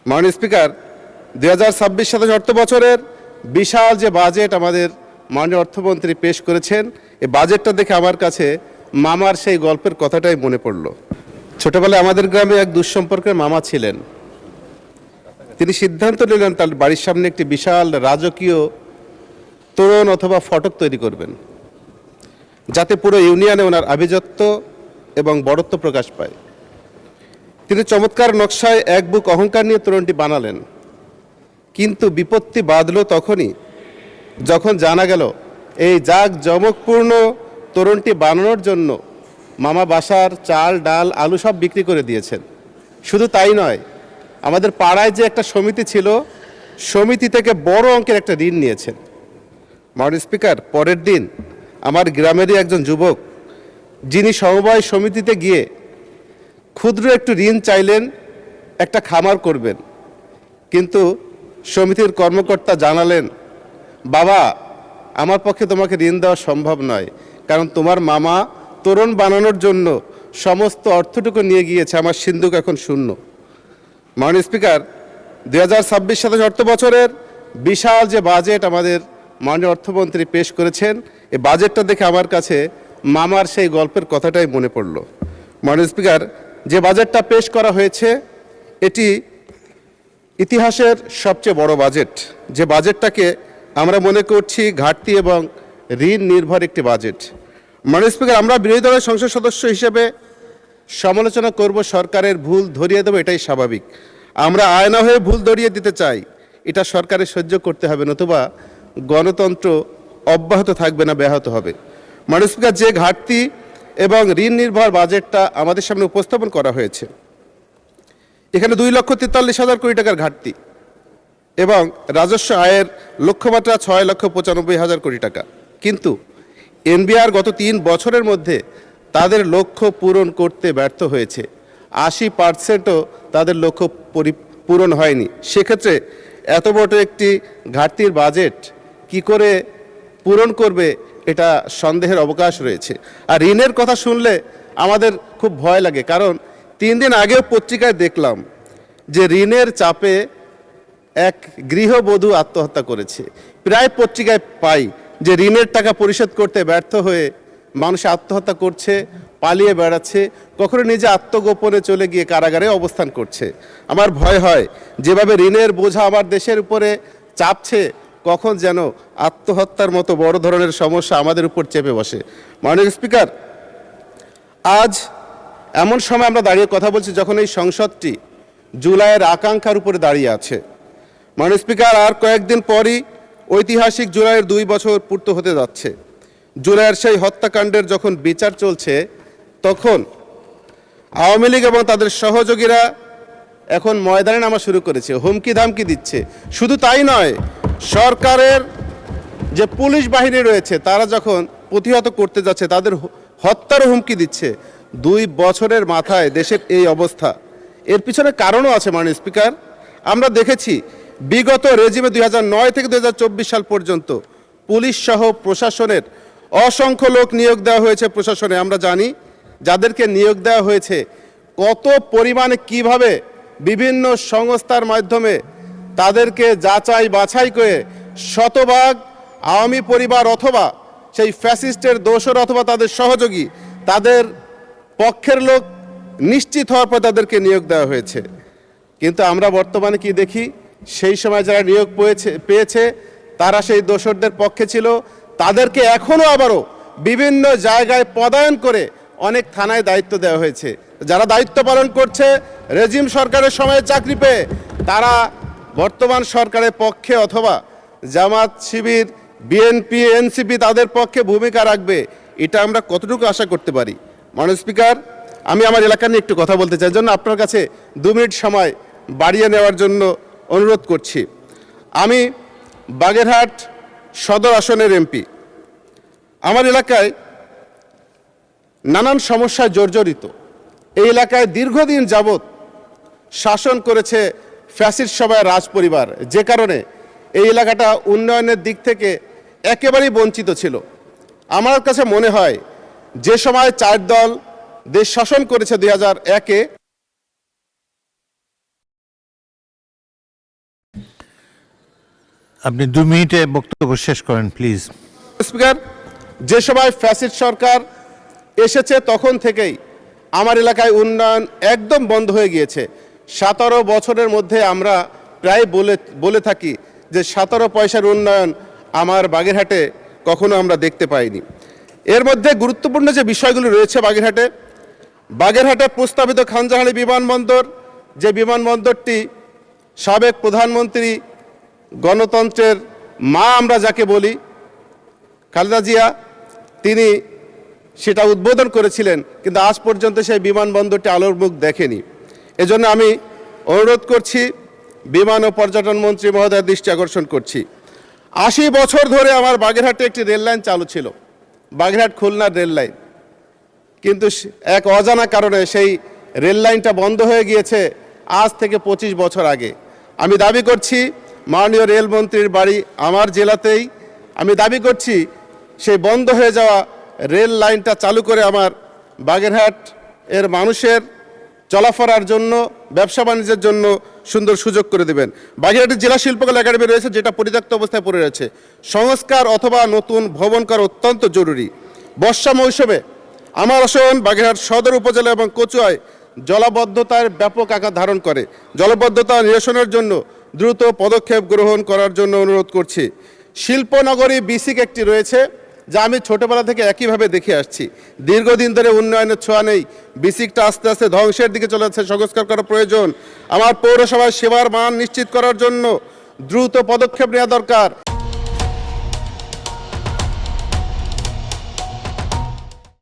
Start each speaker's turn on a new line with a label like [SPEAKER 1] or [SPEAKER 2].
[SPEAKER 1] মাননীয় স্পিকার, 2026-27 অর্থ বছরের বিশাল যে বাজেট আমাদের মাননীয় অর্থমন্ত্রী পেশ করেছেন, এই বাজেটটা দেখে আমার কাছে মামার সেই গল্পের কথাটাই মনে পড়ল। ছোটবেলায় আমাদের গ্রামে এক দুঃসম্পর্কের মামা ছিলেন। তিনি সিদ্ধান্ত নিলেন তার বাড়ির সামনে একটি বিশাল রাজকীয় তোরণ অথবা ফটক তৈরি করবেন, যাতে পুরো ইউনিয়নে ওনার আভিজাত্য এবং বড়ত্ব প্রকাশ পায়। তিনি চমৎকার নকশায় এক বুক অহংকার নিয়ে তোরণটি বানালেন, কিন্তু বিপত্তি বাধল তখনই যখন জানা গেল এই জাঁকজমকপূর্ণ তোরণটি বানানোর জন্য মামা বাসার চাল, ডাল, আলু সব বিক্রি করে দিয়েছেন। শুধু তাই নয়, আমাদের পাড়ায় যে একটা সমিতি ছিল, সমিতি থেকে বড় অঙ্কের একটা ঋণ নিয়েছেন। মাননীয় স্পিকার, পরের দিন আমার গ্রামেরই একজন যুবক, যিনি সমবায় সমিতিতে গিয়ে ক্ষুদ্র একটু ঋণ চাইলেন, একটা খামার করবেন, কিন্তু সমিতির কর্মকর্তা জানালেন, বাবা, আমার পক্ষে তোমাকে ঋণ দেওয়া সম্ভব নয়, কারণ তোমার মামা তোরণ বানানোর জন্য সমস্ত অর্থটুকু নিয়ে গিয়েছে, আমার সিন্ধুক এখন শূন্য। মাননীয় স্পিকার, 2026-27 অর্থ বছরের বিশাল যে বাজেট আমাদের মাননীয় অর্থমন্ত্রী পেশ করেছেন, এই বাজেটটা দেখে আমার কাছে মামার সেই গল্পের কথাটাই মনে পড়ল। মাননীয় স্পিকার, যে বাজেটটা পেশ করা হয়েছে এটি ইতিহাসের সবচেয়ে বড় বাজেট। যে বাজেটটাকে আমরা মনে করছি ঘাটতি এবং ঋণ নির্ভর একটি বাজেট। মাননীয় স্পিকার, আমরা বিরোধী দলের সংসদ সদস্য হিসেবে সমালোচনা করব, সরকারের ভুল ধরিয়ে দেবো, এটাই স্বাভাবিক। আমরা আয়না হয়ে ভুল ধরিয়ে দিতে চাই, এটা সরকারের সহ্য করতে হবে, নতুবা গণতন্ত্র অব্যাহত থাকবে না, ব্যাহত হবে। মাননীয় স্পিকার, যে ঘাটতি এবং ঋণ নির্ভর বাজেটটা আমাদের সামনে উপস্থাপন করা হয়েছে, এখানে 2,43,000 কোটি টাকার ঘাটতি এবং রাজস্ব আয়ের লক্ষ্যমাত্রা 6,95,000 কোটি টাকা। কিন্তু এনবিআর গত 3 বছরের মধ্যে তাদের লক্ষ্য পূরণ করতে ব্যর্থ হয়েছে। 80%ও তাদের লক্ষ্য পূরণ হয়নি। সেক্ষেত্রে এত বড় একটি ঘাটতির বাজেট কি করে পূরণ করবে, এটা সন্দেহের অবকাশ রয়েছে। আর ঋণের কথা শুনলে আমাদের খুব ভয় লাগে, কারণ 3 দিন আগেও পত্রিকায় দেখলাম যে ঋণের চাপে এক গৃহবধূ আত্মহত্যা করেছে। প্রায় পত্রিকায় পাই যে ঋণের টাকা পরিশোধ করতে ব্যর্থ হয়ে মানুষ আত্মহত্যা করছে, পালিয়ে বেড়াচ্ছে, কখনো নিজে আত্মগোপনে চলে গিয়ে কারাগারে অবস্থান করছে। আমার ভয় হয়, যেভাবে ঋণের বোঝা আমার দেশের উপরে চাপছে, কখন যেন আত্মহত্যার মতো বড় ধরনের সমস্যা আমাদের উপর চেপে বসে। মাননীয় স্পিকার, আজ এমন সময় আমরা দাঁড়িয়ে কথা বলছি যখন এই সংসদটি জুলাইয়ের আকাঙ্ক্ষার উপরে দাঁড়িয়ে আছে। মাননীয় স্পিকার, আর কয়েকদিন পরই ঐতিহাসিক জুলাইয়ের 2 বছর পূর্ত হতে যাচ্ছে। জুলাইয়ের সেই হত্যাকাণ্ডের যখন বিচার চলছে, তখন আওয়ামী লীগ এবং তাদের সহযোগীরা এখন ময়দানে নামা শুরু করেছে, হুমকি ধামকি দিচ্ছে। শুধু তাই নয়, সরকারের যে পুলিশ বাহিনী রয়েছে তারা যখন প্রতিহত করতে যাচ্ছে, তাদের হত্যারও হুমকি দিচ্ছে। 2 বছরের মাথায় দেশের এই অবস্থা, এর পিছনে কারণও আছে। মাননীয় স্পিকার, আমরা দেখেছি বিগত রেজিমে 2009 থেকে 2024 সাল পর্যন্ত পুলিশ সহ প্রশাসনের অসংখ্য লোক নিয়োগ দেওয়া হয়েছে প্রশাসনে। আমরা জানি যাদেরকে নিয়োগ দেওয়া হয়েছে কত পরিমাণে কিভাবে বিভিন্ন সংস্থার মাধ্যমে তাদেরকে যাচাই বাছাই করে শতভাগ আওয়ামী পরিবার অথবা সেই ফ্যাসিস্টের দোসর অথবা তাদের সহযোগী, তাদের পক্ষের লোক নিশ্চিত হওয়ার পর তাদেরকে নিয়োগ দেওয়া হয়েছে। কিন্তু আমরা বর্তমানে কি দেখি, সেই সময় যারা নিয়োগ পেয়েছে তারা সেই দোসরদের পক্ষে ছিল, তাদেরকে এখনও আবারও বিভিন্ন জায়গায় পদায়ন করে অনেক থানায় দায়িত্ব দেওয়া হয়েছে। যারা দায়িত্ব পালন করছে রেজিম সরকারের সময়ে চাকরি পেয়ে, তারা বর্তমান সরকারের পক্ষে অথবা জামাত, শিবির, বিএনপি, এনসিপি তাদের পক্ষে ভূমিকা রাখবে, এটা আমরা কতটুকু আশা করতে পারি? মাননীয় স্পিকার, আমি আমার এলাকা নিয়ে একটু কথা বলতে চাই, জন্য আপনার কাছে 2 মিনিট সময় বাড়িয়ে নেওয়ার জন্য অনুরোধ করছি। আমি বাগেরহাট সদর আসনের এমপি। আমার এলাকায় নানান সমস্যায় জর্জরিত। এই এলাকায় দীর্ঘদিন যাবৎ শাসন করেছে ফ্যাসিস্ট সভায় রাজ পরিবার, যে কারণে এই এলাকাটা উন্নয়নের দিক থেকে একেবারেই বঞ্চিত ছিল। আমার কাছে মনে হয় যে সময় 4 দল দেশ শাসন করেছে 2001-এ,
[SPEAKER 2] আপনি 2 মিনিটে বক্তব্য শেষ করেন প্লিজ।
[SPEAKER 1] স্পিকার, যে সময় ফ্যাসিস্ট সরকার এসেছে তখন থেকেই আমার এলাকায় উন্নয়ন একদম বন্ধ হয়ে গিয়েছে। 17 বছরের মধ্যে আমরা প্রায় বলে থাকি যে 17 পয়সার উন্নয়ন আমার বাগেরহাটে কখনো আমরা দেখতে পাইনি। এর মধ্যে গুরুত্বপূর্ণ যে বিষয়গুলো রয়েছে বাগেরহাটে প্রস্তাবিত খানজাহানি বিমানবন্দর, যে বিমানবন্দরটি সাবেক প্রধানমন্ত্রী গণতন্ত্রের মা আমরা যাকে বলি খালেদা জিয়া, তিনি সেটা উদ্বোধন করেছিলেন, কিন্তু আজ পর্যন্ত সেই বিমানবন্দরটি আলোর মুখ দেখেনি। এজন্য আমি অনুরোধ করছি, বিমান ও পর্যটন মন্ত্রী মহোদয়ের দৃষ্টি আকর্ষণ করছি, 80 বছর ধরে আমার বাগেরহাটে একটি রেল লাইন চালু ছিল, বাগেরহাট খুলনার রেল লাইন, কিন্তু এক অজানা কারণে সেই রেল লাইনটা বন্ধ হয়ে গিয়েছে আজ থেকে 25 বছর আগে। আমি দাবি করছি, মাননীয় রেলমন্ত্রীর বাড়ি আমার জেলাতেই, আমি দাবি করছি সেই বন্ধ হয়ে যাওয়া রেল লাইনটা চালু করে আমার বাগেরহাট এর মানুষের চলাফেরার জন্য, ব্যবসা বাণিজ্যের জন্য সুন্দর সুযোগ করে দেবেন। বাগেরহাটের জেলা শিল্পকলা একাডেমি রয়েছে, যেটা পরিত্যক্ত অবস্থায় পড়ে রয়েছে, সংস্কার অথবা নতুন ভবন করা অত্যন্ত জরুরি। বর্ষা মৌসুমে আমার আসন বাগেরহাট সদর উপজেলা এবং কচুয়ায় জলাবদ্ধতার ব্যাপক আকার ধারণ করে। জলাবদ্ধতা নিরসনের জন্য দ্রুত পদক্ষেপ গ্রহণ করার জন্য অনুরোধ করছি। শিল্পনগরী বিসিক একটি রয়েছে, যা আমি ছোটবেলা থেকে একইভাবে দেখে আসছি। দীর্ঘদিন ধরে উন্নয়নের ছোঁয়া নেই, বিসিকটা আস্তে আস্তে ধ্বংসের দিকে চলে যাচ্ছে, সংস্কার করা প্রয়োজন। আমার পৌরসভার সেবার মান নিশ্চিত করার জন্য দ্রুত পদক্ষেপ নেওয়া দরকার।